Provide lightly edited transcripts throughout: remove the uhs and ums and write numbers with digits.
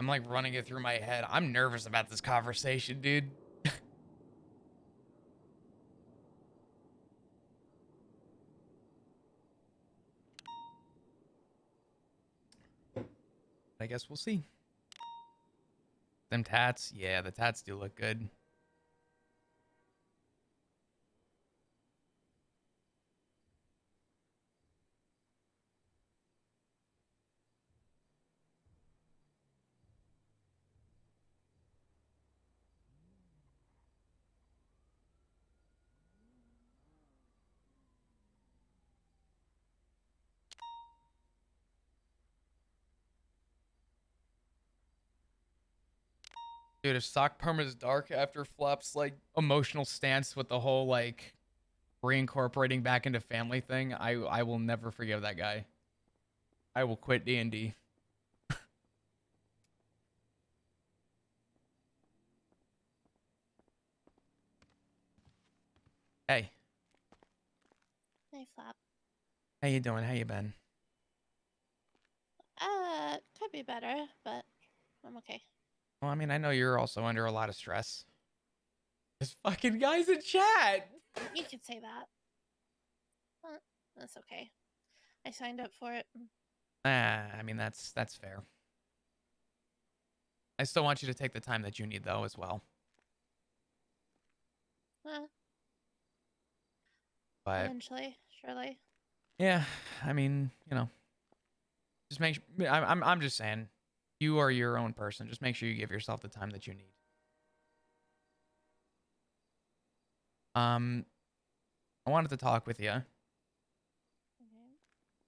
I'm like running it through my head. I'm nervous about this conversation, dude. I guess we'll see. Them tats, yeah, the tats do look good. Dude, if sock perma is dark after Flop's like emotional stance with the whole like reincorporating back into family thing, I will never forgive that guy. I will quit D&D. Hey, Hey, Flap. how you doing? How you been? Could be better, but I'm okay. Well, I mean, I know you're also under a lot of stress. This fucking guy's in chat. You could say that. That's okay. I signed up for it. I mean that's fair. I still want you to take the time that you need though as well. Uh, But Eventually, surely. yeah, I mean, just make I'm just saying you are your own person. Just make sure you give yourself the time that you need. Um I wanted to talk with you, Okay.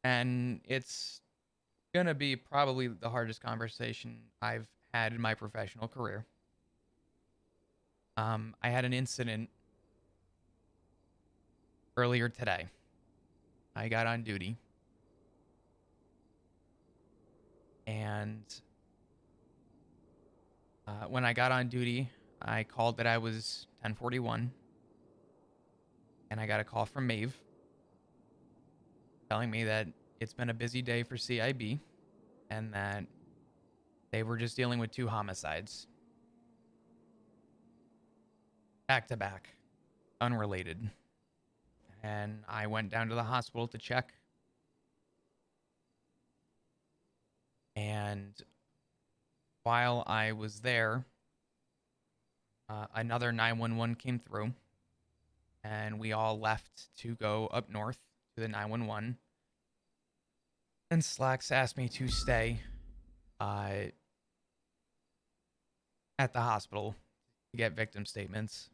and it's going to be probably the hardest conversation I've had in my professional career. I had an incident earlier today. I got on duty, and when I got on duty, I called that I was 1041, and I got a call from Maeve telling me that it's been a busy day for CIB and that they were just dealing with two homicides back to back, unrelated. And I went down to the hospital to check, and while I was there, another 911 came through, and we all left to go up north to the 911. And Slacks asked me to stay uh, at the hospital to get victim statements.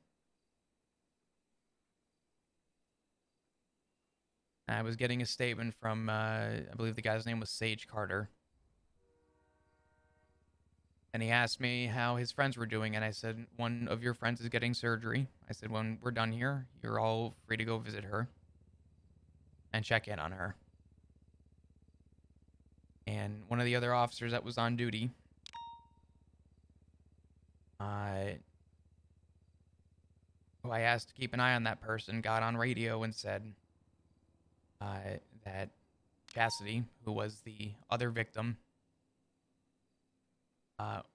I was getting a statement from, I believe the guy's name was Sage Carter. And he asked me how his friends were doing. And I said, one of your friends is getting surgery. I said, when we're done here, you're all free to go visit her and check in on her. And one of the other officers that was on duty, who I asked to keep an eye on that person, got on radio and said that Chastity, who was the other victim,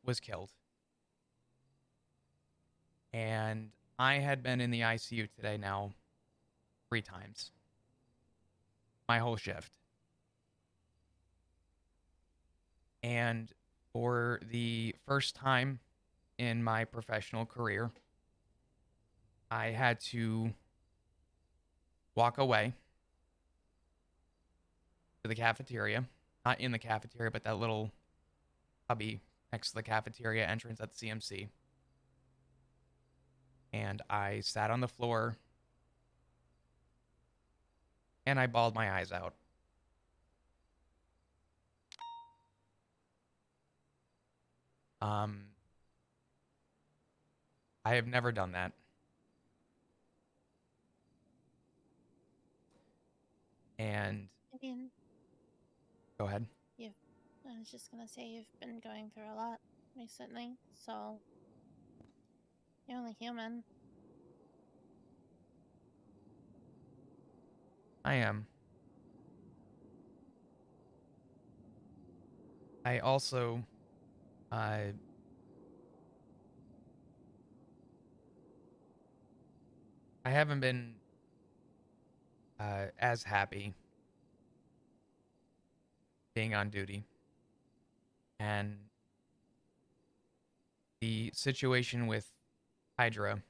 was killed. And I had been in the ICU today now 3 times, my whole shift. And for the first time in my professional career, I had to walk away to the cafeteria. Not in the cafeteria, but that little cubby next to the cafeteria entrance at the CMC. And I sat on the floor and I bawled my eyes out. Um, I have never done that. And I mean, go ahead. you've. I was just gonna say you've been going through a lot recently, so you're only human. I am. I also I haven't been as happy being on duty, and the situation with Hydra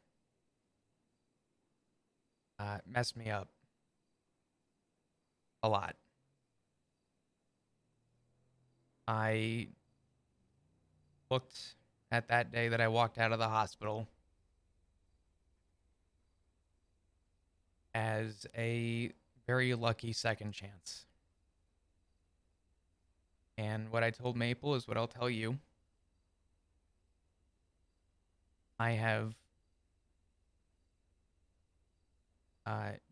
messed me up a lot. I looked at that day that I walked out of the hospital as a very lucky second chance. And what I told Maple is what I'll tell you. I have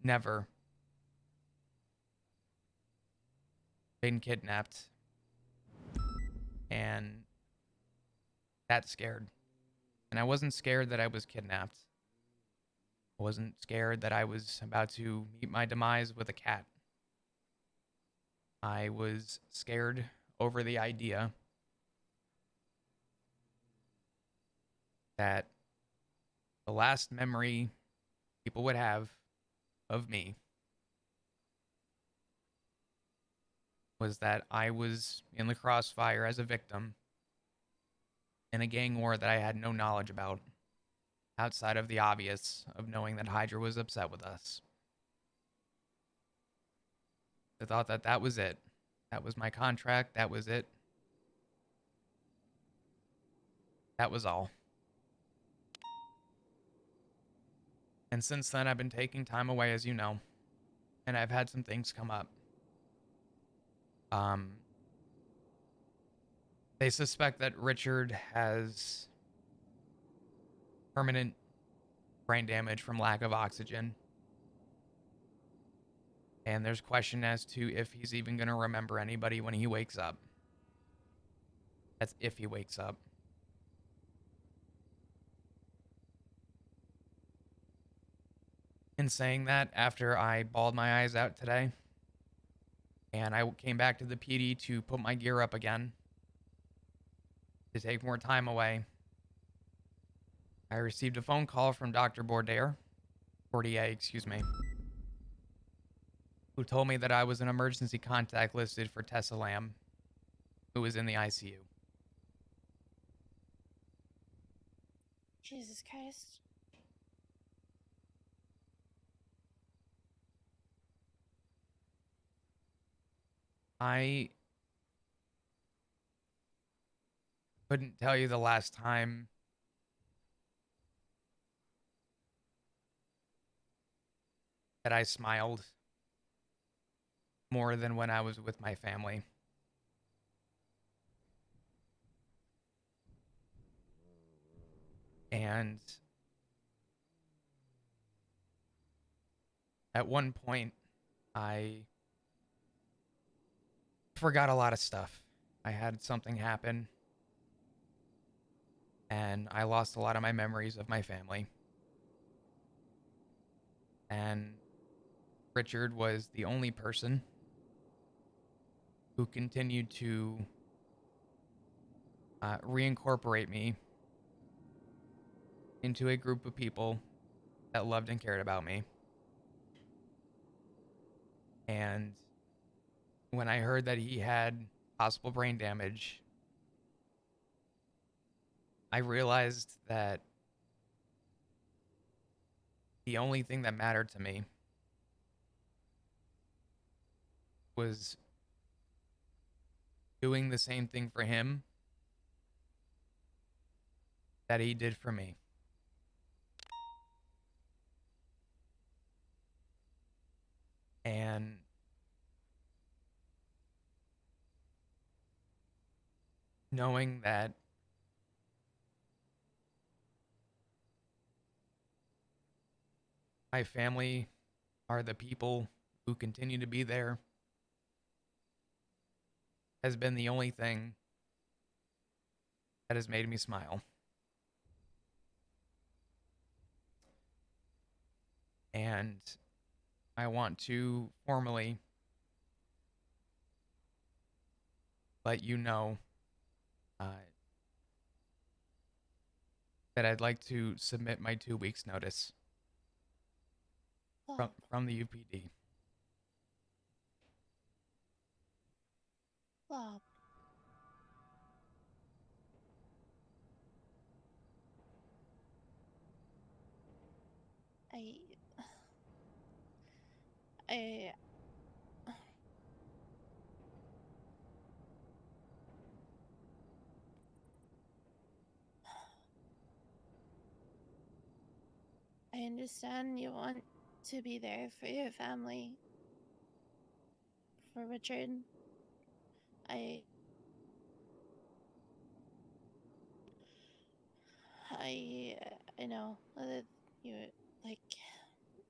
never been kidnapped, and that scared. And I wasn't scared that I was kidnapped. I wasn't scared that I was about to meet my demise with a cat. I was scared over the idea that the last memory people would have of me was that I was in the crossfire as a victim in a gang war that I had no knowledge about, outside of the obvious of knowing that Hydra was upset with us. I thought that that was it. That was my contract. That was it. That was all. And since then, I've been taking time away, as you know, and I've had some things come up. Um, they suspect that Richard has permanent brain damage from lack of oxygen. And there's question as to if he's even going to remember anybody when he wakes up. That's if he wakes up. In saying that, after I bawled my eyes out today, and I came back to the PD to put my gear up again, to take more time away, I received a phone call from Dr. Bordier, excuse me, who told me that I was an emergency contact listed for Tessa Lamb, who was in the ICU. Jesus Christ. I couldn't tell you the last time that I smiled more than when I was with my family. And at one point, I forgot a lot of stuff. I had something happen, and I lost a lot of my memories of my family. And Richard was the only person who continued to reincorporate me into a group of people that loved and cared about me. And when I heard that he had possible brain damage, I realized that the only thing that mattered to me was doing the same thing for him that he did for me. And knowing that my family are the people who continue to be there has been the only thing that has made me smile. And I want to formally let you know that I'd like to submit my 2 weeks notice Flop. from the UPD. Flop. I. I. I understand you want to be there for your family, for Richard. I. I. I know that you like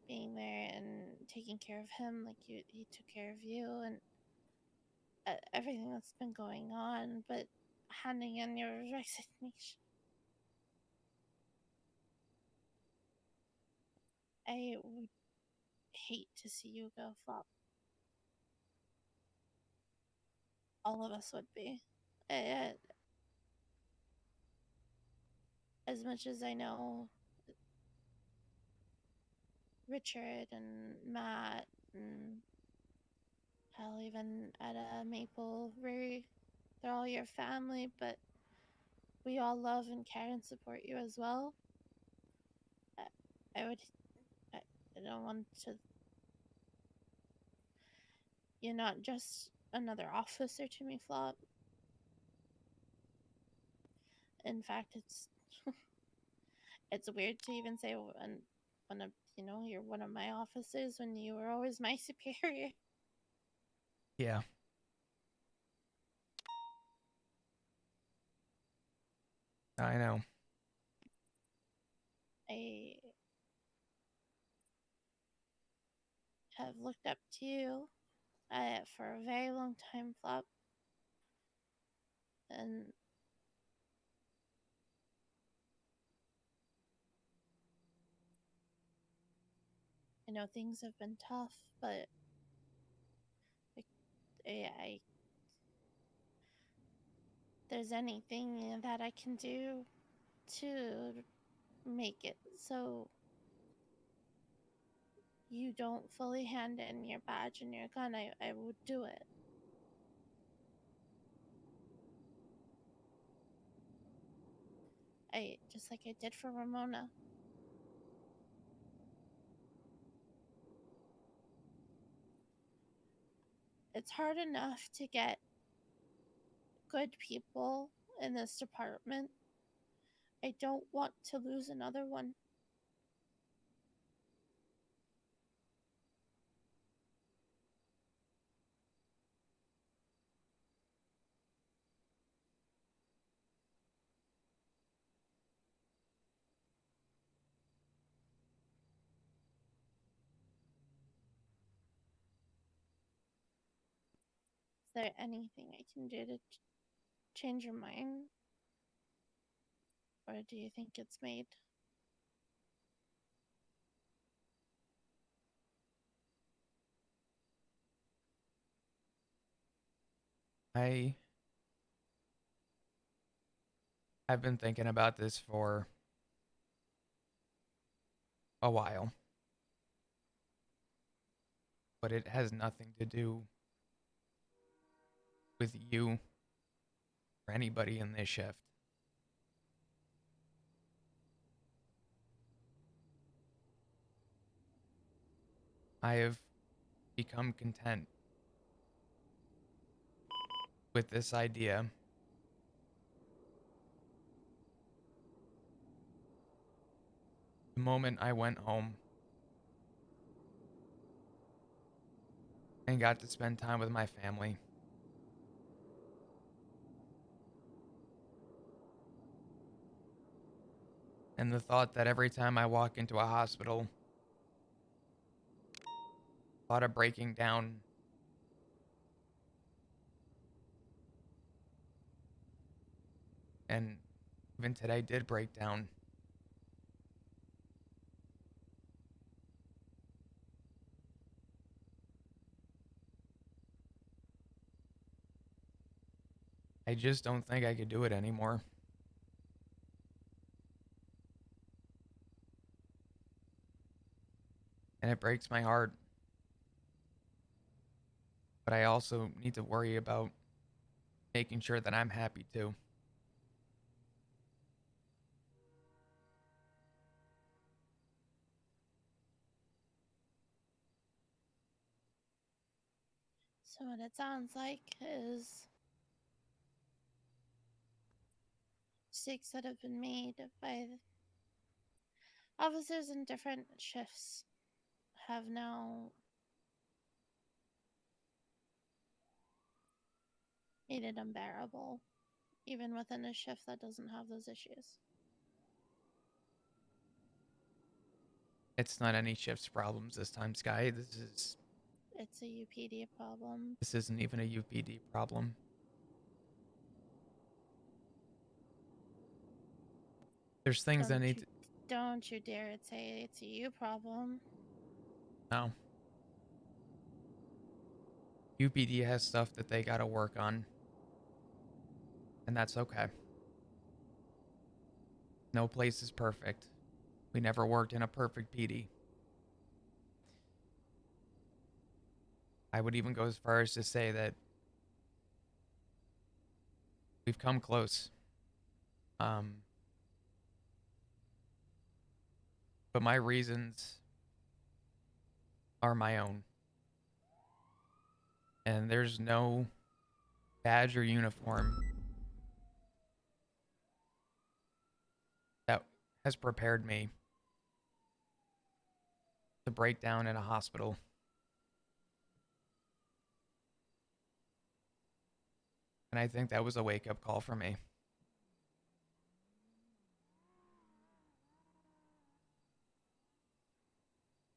being there and taking care of him, like he took care of you, and everything that's been going on. But handing in your resignation, I would hate to see you go flop. All of us would be. Uh, as much as I know Richard and Matt and hell, even at a Maple, they're all your family, but we all love and care and support you as well. I, I would, I, I don't want to. You're not just another officer to me, Flop. In fact, it's weird to even say one of you're one of my officers when you were always my superior. Yeah, I know. I have looked up to you for a very long time, Flop, and I know things have been tough, but I there's anything that I can do to make it so you don't fully hand in your badge and your gun, I would do it. I just like I did for Ramona. It's hard enough to get good people in this department. I don't want to lose another one. Is there anything I can do to change your mind? Or do you think it's made? I I've been thinking about this for a while, but it has nothing to do with you or anybody in this shift. I have become content with this idea the moment I went home and got to spend time with my family. And the thought that every time I walk into a hospital, thought of breaking down, and even today did break down. I just don't think I could do it anymore. and it breaks my heart. But I also need to worry about making sure that I'm happy too. So what it sounds like is mistakes that have been made by officers in different shifts have now made it unbearable, even within a shift that doesn't have those issues. It's not any shift's problems this time, Sky. It's a UPD problem. This isn't even a UPD problem. There's things that need to... Don't you dare say it's a you problem. No. UPD has stuff that they gotta work on. And that's okay. No place is perfect. We never worked in a perfect PD. I would even go as far as to say that we've come close. But my reasons are my own. And there's no badge or uniform that has prepared me to break down in a hospital. And I think that was a wake-up call for me.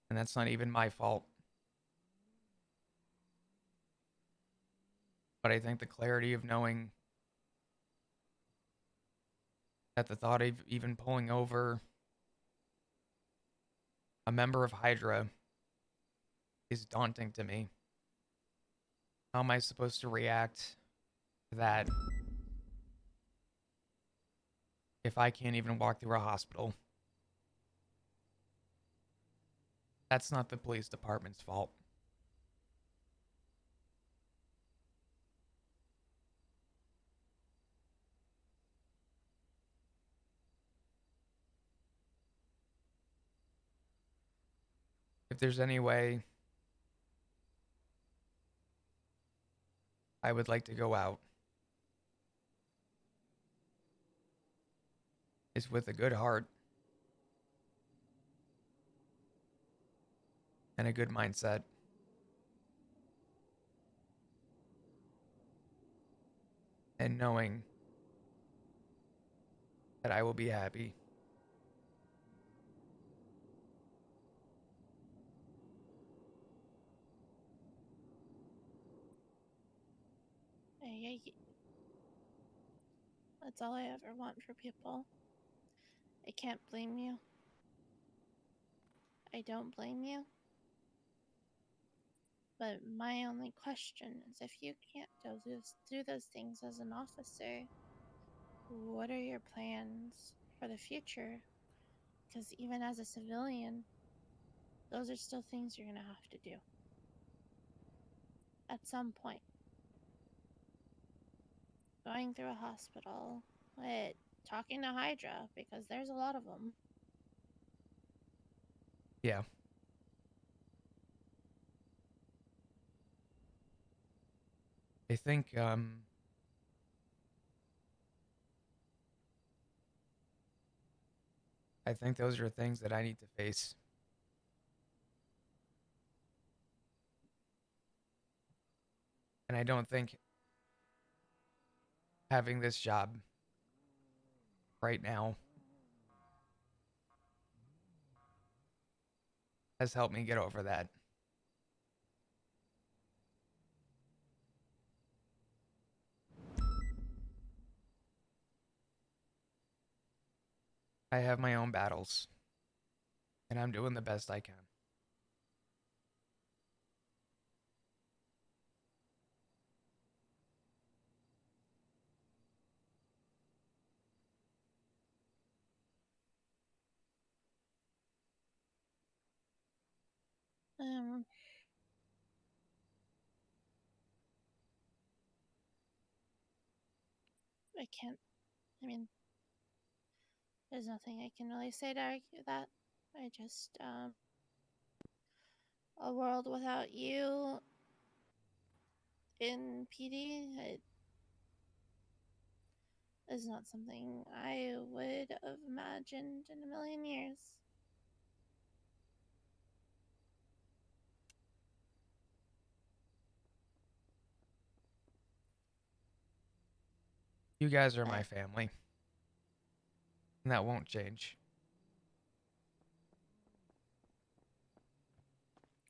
And that's not even my fault. But I think the clarity of knowing that the thought of even pulling over a member of Hydra is daunting to me. How am I supposed to react to that if I can't even walk through a hospital? That's not the police department's fault. If there's any way I would like to go out, is with a good heart and a good mindset, and knowing that I will be happy. That's all I ever want for people. I can't blame you. I don't blame you. But my only question is, if you can't do those things as an officer, what are your plans for the future? Because even as a civilian, those are still things you're going to have to do at some point. Going through a hospital, talking to Hydra, because there's a lot of them. Yeah. I think those are things that I need to face. And I don't think having this job right now has helped me get over that. I have my own battles, and I'm doing the best I can. Um, I can't. I mean, there's nothing I can really say to argue that. I just, a world without you in PD it is not something I would have imagined in a million years. You guys are my But family, and that won't change.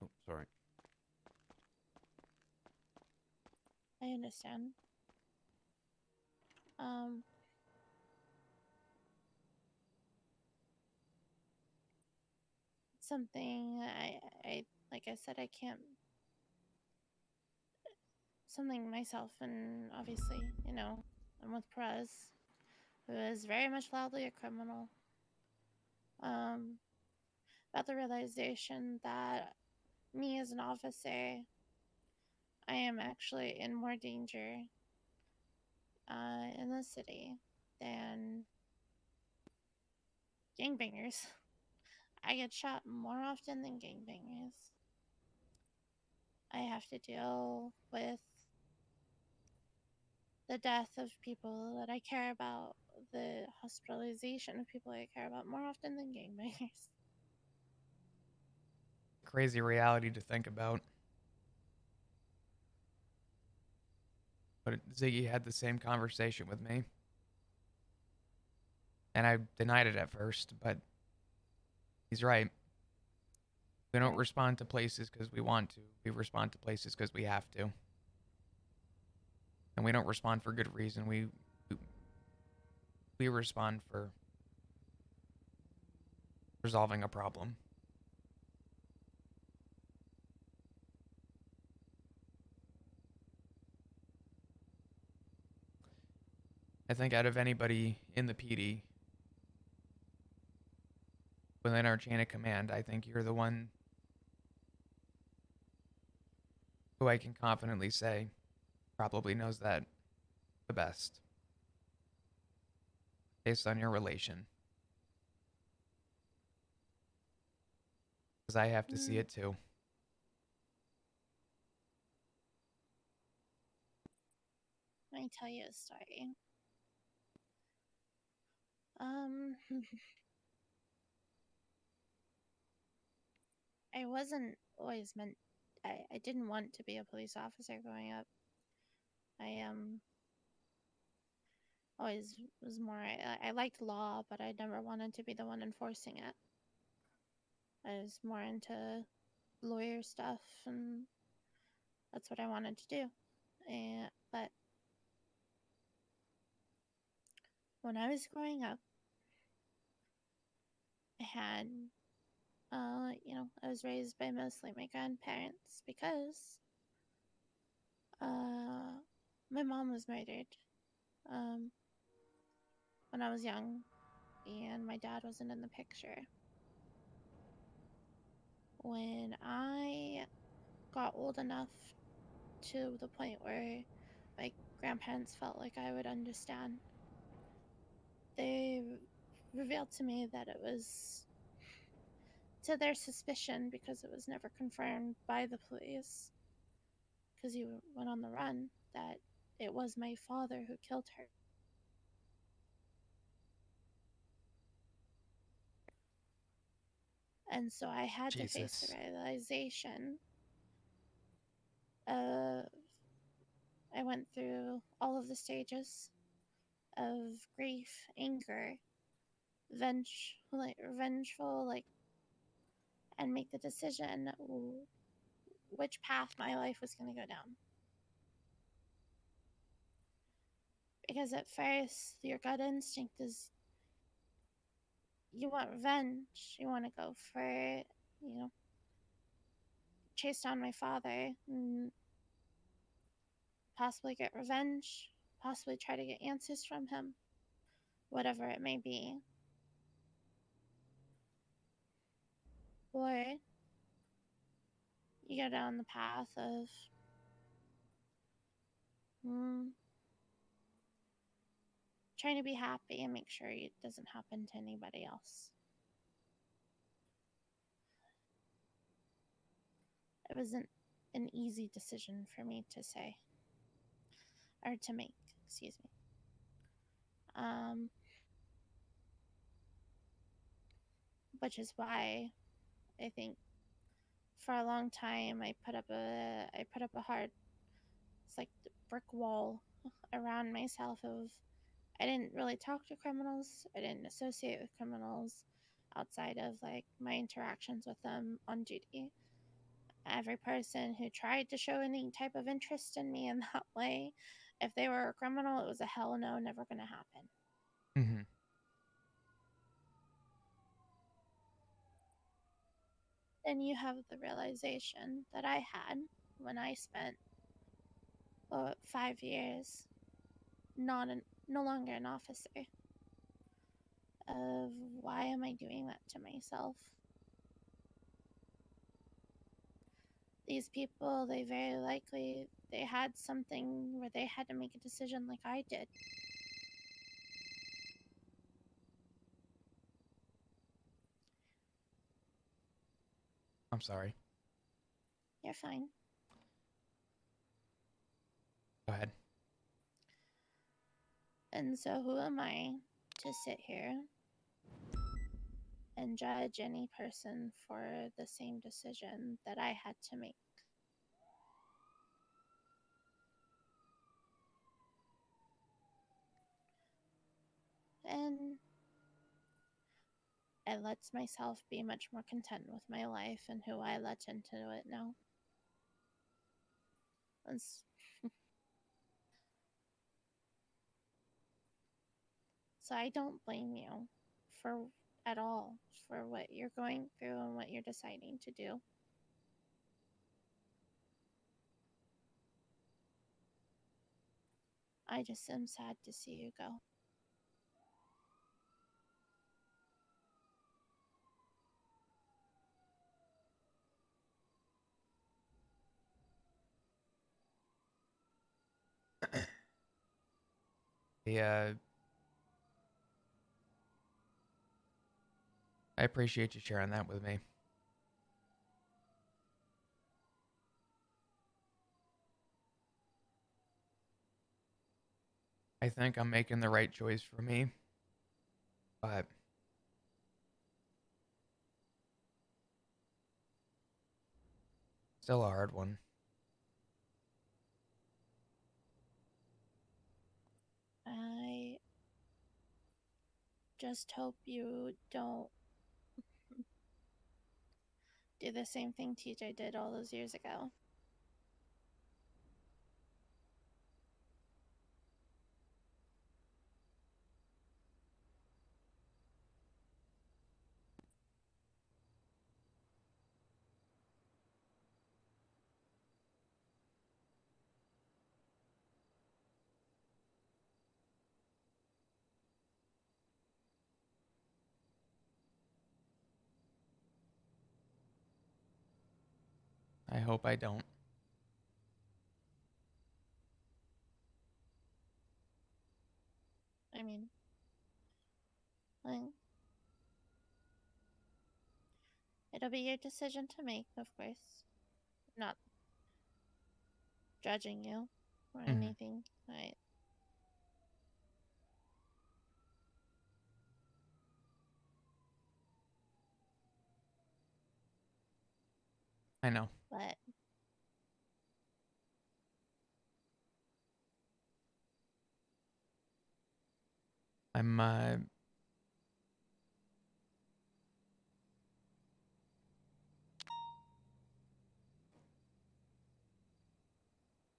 Oh, sorry. I understand. Um, something I like I said, I can't. Something myself, and obviously, I'm with Perez, who is very much loudly a criminal. Um, about the realization that me as an officer, I am actually in more danger in the city than gangbangers. I get shot more often than gangbangers. I have to deal with the death of people that I care about, the hospitalization of people I care about more often than gangbangers. Crazy reality to think about. But Ziggy had the same conversation with me. And I denied it at first, but he's right. We don't Right. respond to places because we want to. We respond to places because we have to. And we don't respond for good reason. We respond for resolving a problem. I think out of anybody in the PD within our chain of command, I think you're the one who I can confidently say probably knows that the best based on your relation. Because I have to see Mm, it too. let me tell you a story. Um, I wasn't always meant. I didn't want to be a police officer growing up. I always was more. I liked law, but I never wanted to be the one enforcing it. I was more into lawyer stuff, and that's what I wanted to do. But when I was growing up, I had, I was raised by mostly my grandparents because my mom was murdered um, when I was young, and my dad wasn't in the picture. When I got old enough to the point where my grandparents felt like I would understand, they revealed to me that it was to their suspicion because it was never confirmed by the police because he went on the run that it was my father who killed her. And so I had to face the Jesus. realization of I went through all of the stages of grief, anger, revengeful, and make the decision which path my life was going to go down. Because at first, your gut instinct is you want revenge. You want to go for, chase down my father and possibly get revenge, possibly try to get answers from him, whatever it may be. Or you go down the path of mm, trying to be happy and make sure it doesn't happen to anybody else. It wasn't an easy decision for me to say or to make, excuse me. Which is why I think for a long time I put up a hard, it's like the brick wall around myself of I didn't really talk to criminals. I didn't associate with criminals outside of like my interactions with them on duty. Every person who tried to show any type of interest in me in that way, if they were a criminal, it was a hell no, never going to happen. Mm-hmm. Then you have the realization that I had when I spent 5 years no longer an officer of why am I doing that to myself? These people, they very likely they had something where they had to make a decision like I did. I'm sorry. You're fine. Go ahead. And so who am I to sit here and judge any person for the same decision that I had to make? And I let myself be much more content with my life and who I let into it now. So I don't blame you for at all for what you're going through and what you're deciding to do. I just am sad to see you go. Yeah, I appreciate you sharing that with me. I think I'm making the right choice for me, but still a hard one. I just hope you don't do the same thing TJ did all those years ago. I hope I don't. I mean, like, it'll be your decision to make, of course. Not judging you or Mm-hmm. anything. I know. But I'm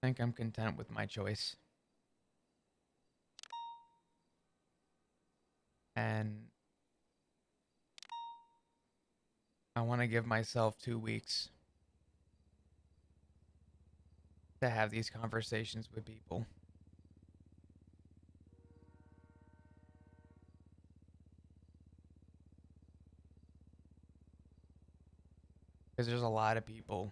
think I'm content with my choice. And I want to give myself 2 weeks to have these conversations with people. Because there's a lot of people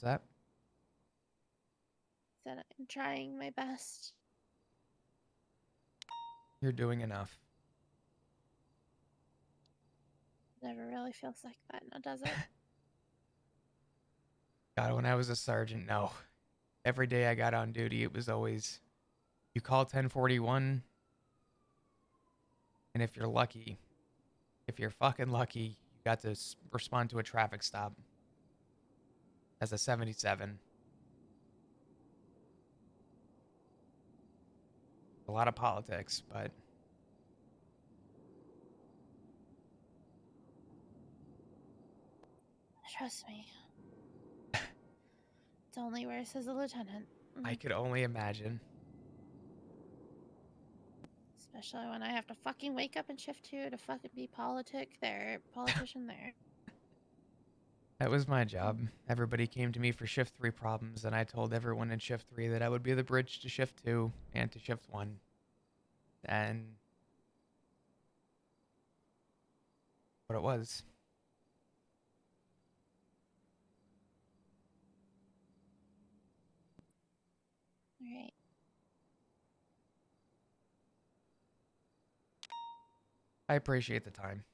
What's that? Said I'm trying my best. You're doing enough. Never really feels like that now, does it? God, when I was a sergeant, no. Every day I got on duty, it was always you call 1041, and if you're lucky, if you're fucking lucky, you got to respond to a traffic stop as a 77. A lot of politics, but Trust me. It's only worse as a lieutenant. I could only imagine. Especially when I have to fucking wake up in shift 2 to fucking be politician there. That was my job. Everybody came to me for shift 3 problems, and I told everyone in shift 3 that I would be the bridge to shift 2 and to shift 1. And what it was. Alright. I appreciate the time.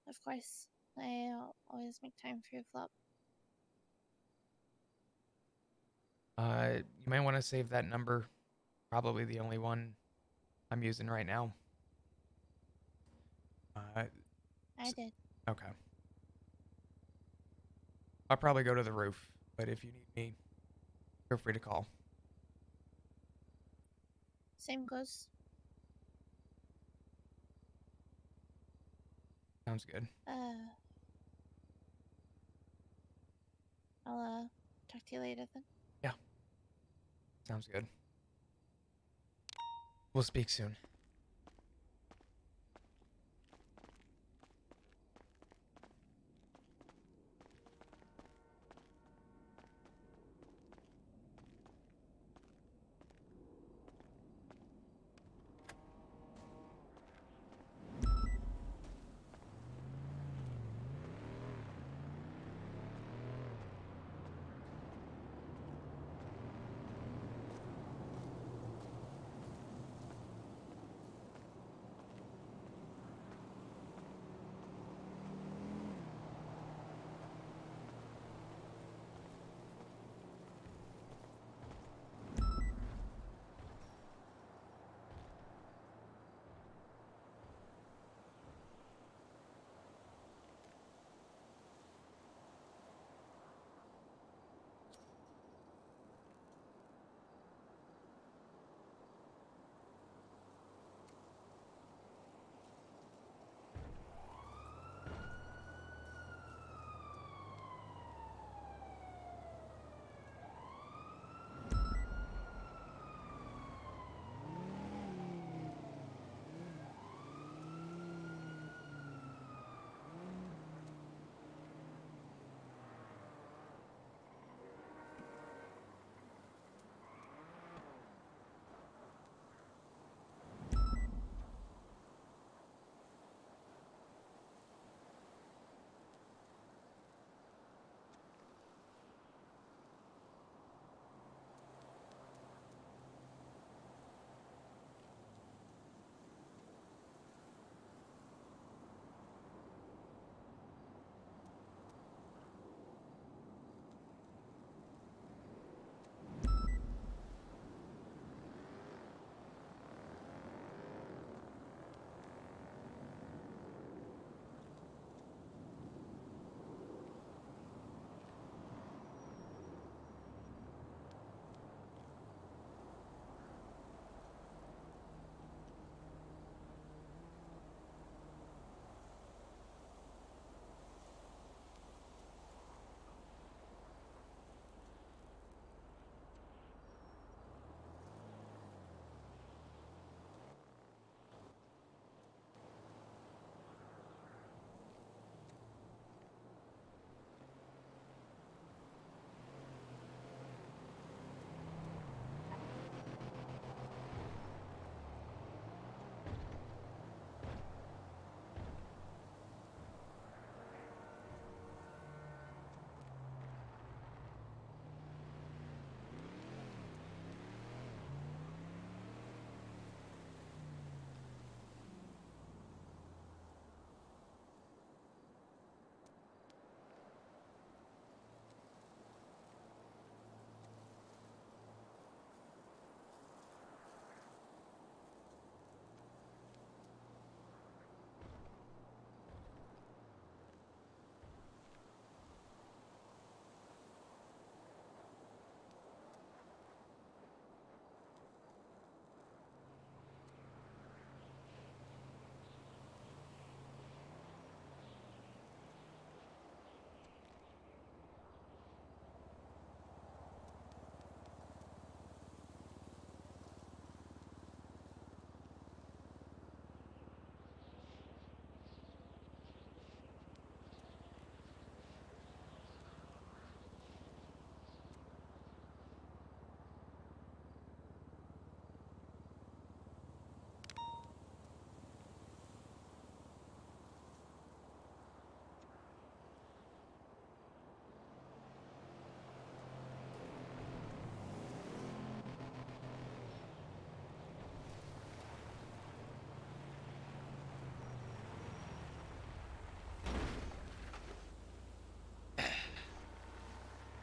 Of course. I'll always make time for you, Flop. You might want to save that number. Probably the only one I'm using right now. I did. Okay. I'll probably go to the roof, but if you need me, feel free to call. Same goes. Sounds good. I'll talk to you later then. Yeah. Sounds good. We'll speak soon.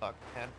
Fuck, man.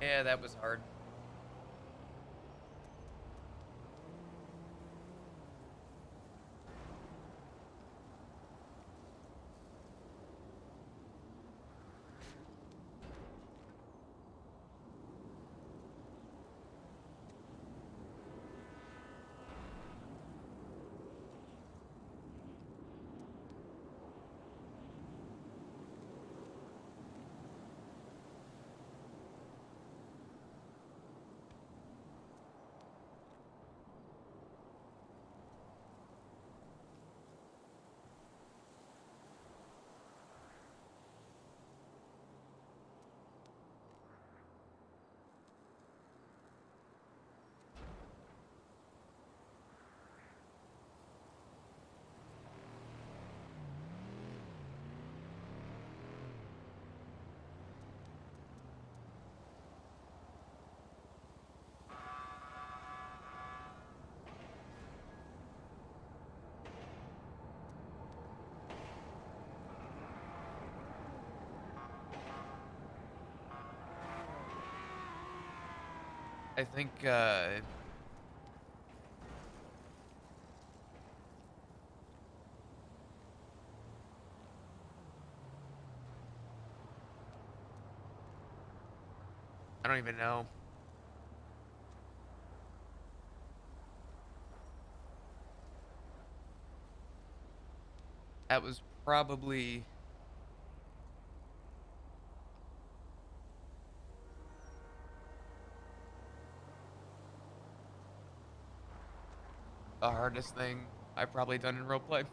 Yeah, that was hard. I think, I don't even know. That was probably the hardest thing I've probably done in roleplay.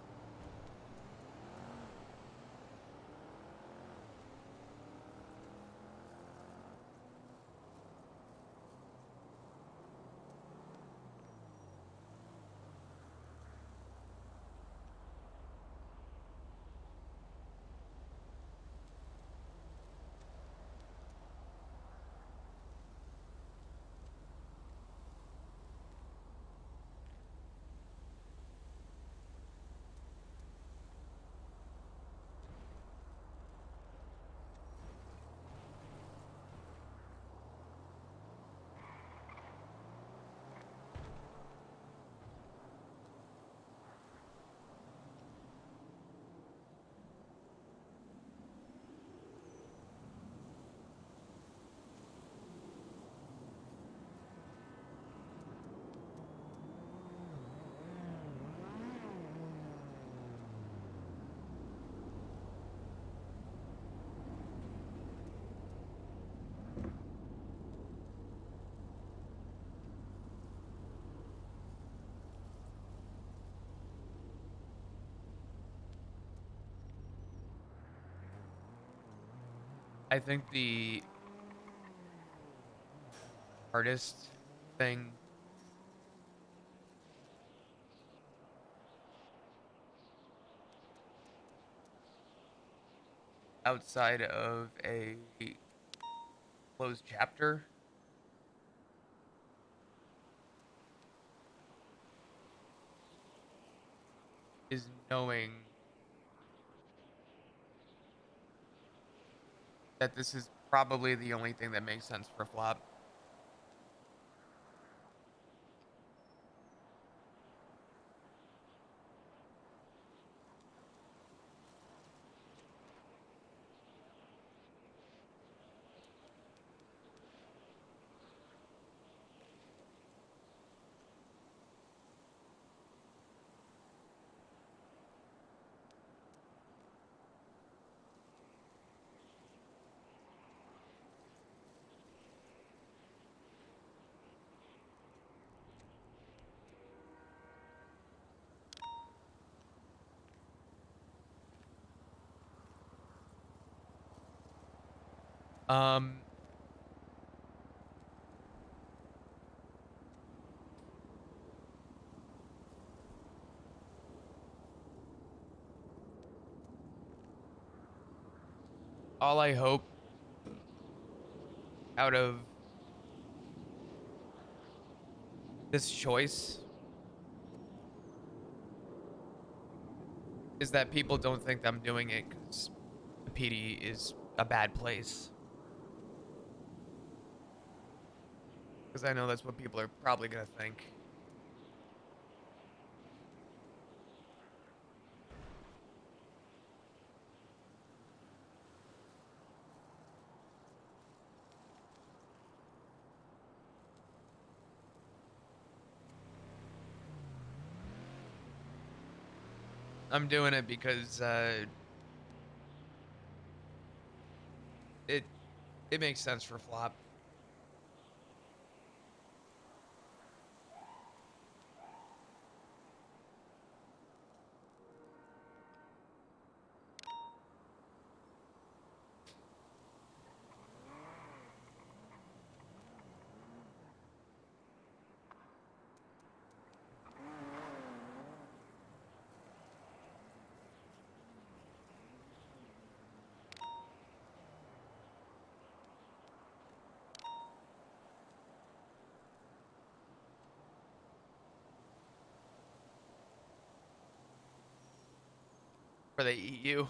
I think the hardest thing outside of a closed chapter is knowing that this is probably the only thing that makes sense for flop. Um, all I hope out of this choice is that people don't think I'm doing it because the PD is a bad place. Because I know that's what people are probably gonna think. I'm doing it because it it makes sense for flop. For the EU.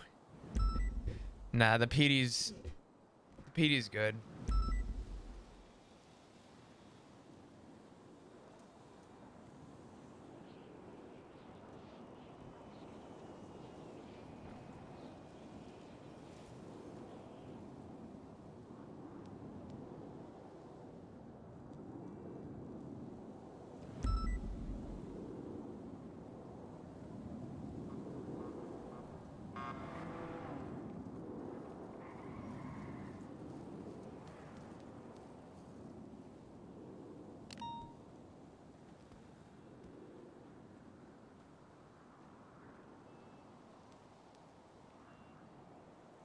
Nah, the PD's good.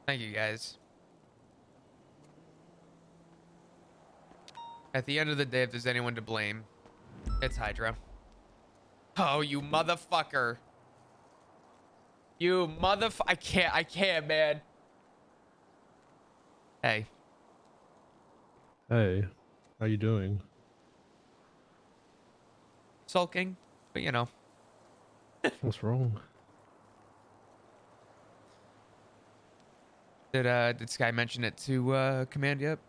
Thank you guys. At the end of the day, if there's anyone to blame, it's Hydra. Oh, you motherfucker. You I can't, man. Hey, Hey, how you doing? sulking, but you know. What's wrong? Did Sky mention it to command yet?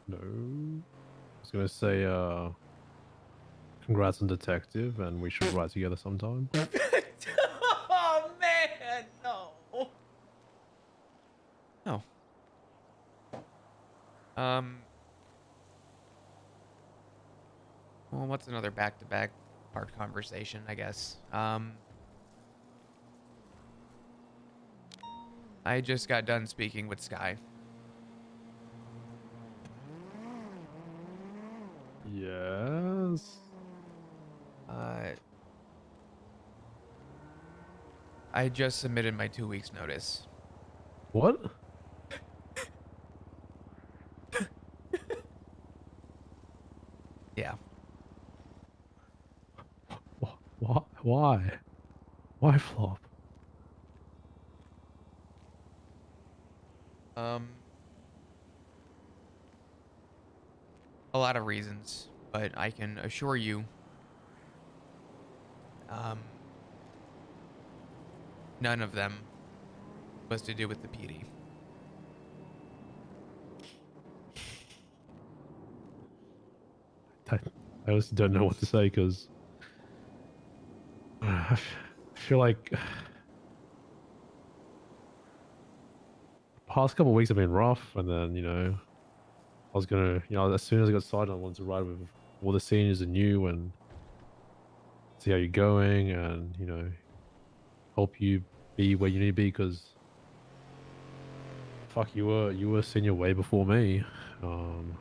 No. I was gonna say, congrats on detective, and we should ride together sometime. Oh man, no. No. Um, well, what's another back-to-back hard conversation, I guess. I just got done speaking with Sky. Yes. Uh, I just submitted my 2 weeks notice. What? Yeah. Why? Why flop? Um, a lot of reasons, but I can assure you, um, none of them was to do with the PD. I, I just don't know what to say because I feel like past couple of weeks have been rough, and then I was gonna, as soon as I got started, I wanted to ride with all the seniors and you and see how you're going, and help you be where you need to be because fuck, you were senior way before me. Um,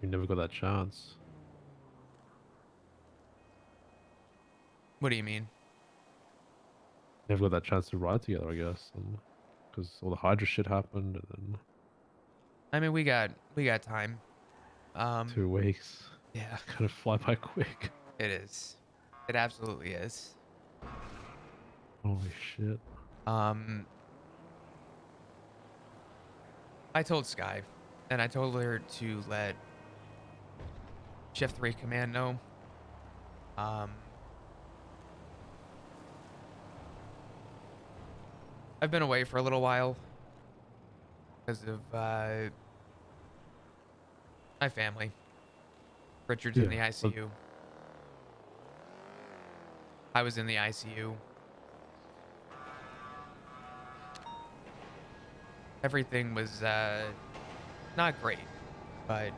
you never got that chance. What do you mean? Never got that chance to ride together, I guess, and because all the Hydra shit happened, and then I mean, we got time. Um, 2 weeks. yeah, It's gonna fly by quick. it is. It absolutely is. Holy shit. Um, I told Sky, and I told her to let Shift 3 Command know. Um, I've been away for a little while because of my family. Richard's in Yeah, the but ICU. I was in the ICU. Everything was not great, but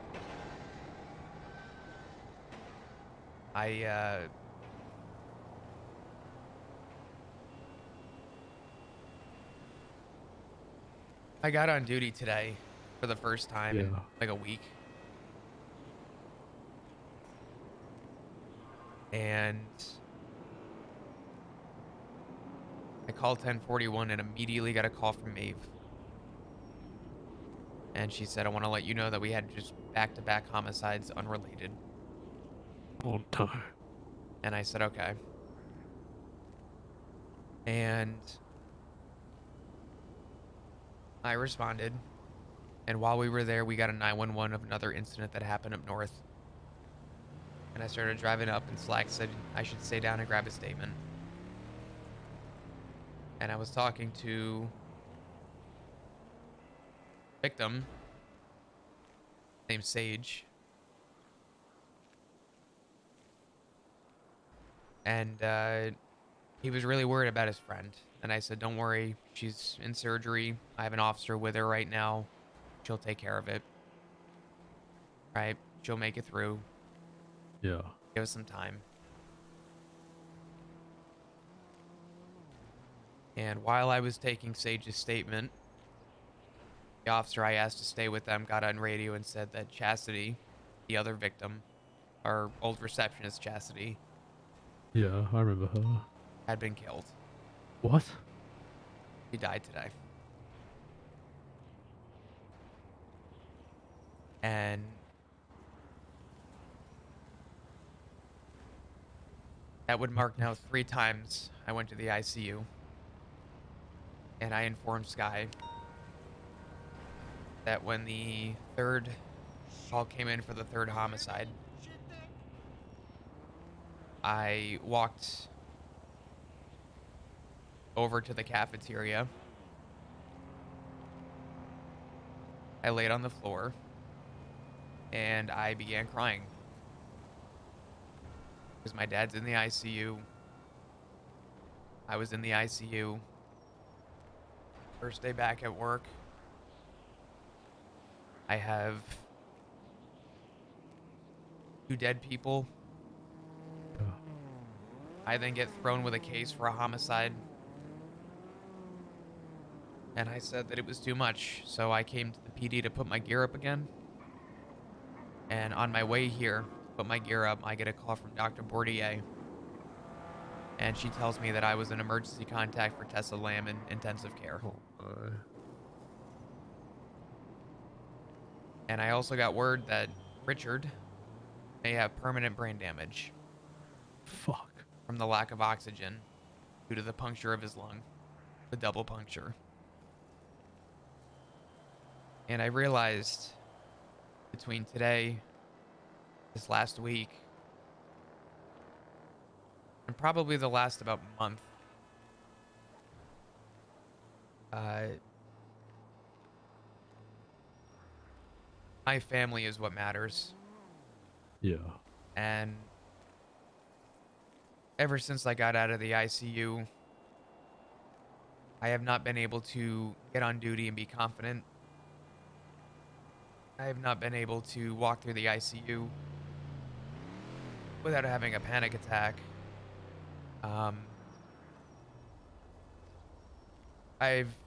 I I got on duty today for the first time in yeah, like a week. And I called 1041 and immediately got a call from Maeve. And she said, I want to let you know that we had just back-to-back homicides unrelated. oh no. And I said, okay. And I responded. And while we were there, we got a 911 of another incident that happened up north. And I started driving up, and Slack said I should stay down and grab a statement. And I was talking to victim named Sage. And he was really worried about his friend. And I said, don't worry, she's in surgery. I have an officer with her right now. She'll take care of it. Right? She'll make it through. Yeah. Give us some time. And while I was taking Sage's statement, the officer I asked to stay with them got on radio and said that Chastity, the other victim, our old receptionist Chastity, Yeah, I remember her. had been killed. What? She died today. And that would mark now 3 times I went to the ICU. And I informed Sky that when the third call came in for the third homicide, I walked over to the cafeteria. I laid on the floor and I began crying because my dad's in the ICU. I was in the ICU. First day back at work. I have 2 dead people. Yeah. I then get thrown with a case for a homicide. And I said that it was too much, so I came to the PD to put my gear up again. And on my way here, to put my gear up, I get a call from Dr. Bordier. And she tells me that I was an emergency contact for Tessa Lamb in intensive care. Oh no. And I also got word that Richard may have permanent brain damage Fuck. from the lack of oxygen due to the puncture of his lung, the double puncture. And I realized between today, this last week, and probably the last about month, uh, my family is what matters. Yeah. And ever since I got out of the ICU, I have not been able to get on duty and be confident. I have not been able to walk through the ICU without having a panic attack.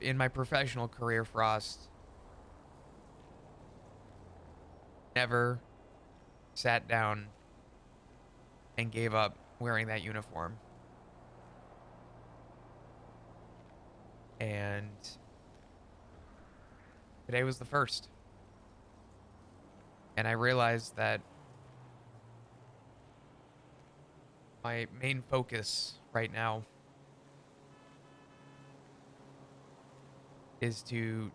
In my professional career, Frost, never sat down and gave up wearing that uniform. And today was the first. And I realized that my main focus right now is to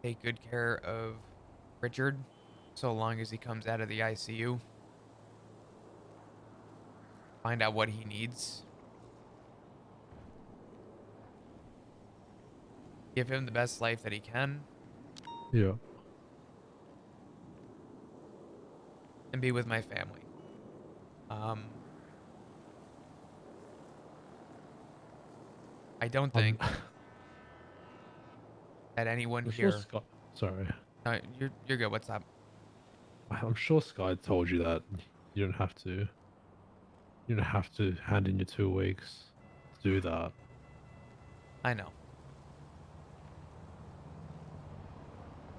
take good care of Richard so long as he comes out of the ICU. Find out what he needs. Give him the best life that he can. Yeah. And be with my family. I don't think that anyone I'm sure here. Scott. Sorry. You're good. What's up? I'm sure Sky told you that you don't have to. You don't have to hand in your 2 weeks to do that. I know.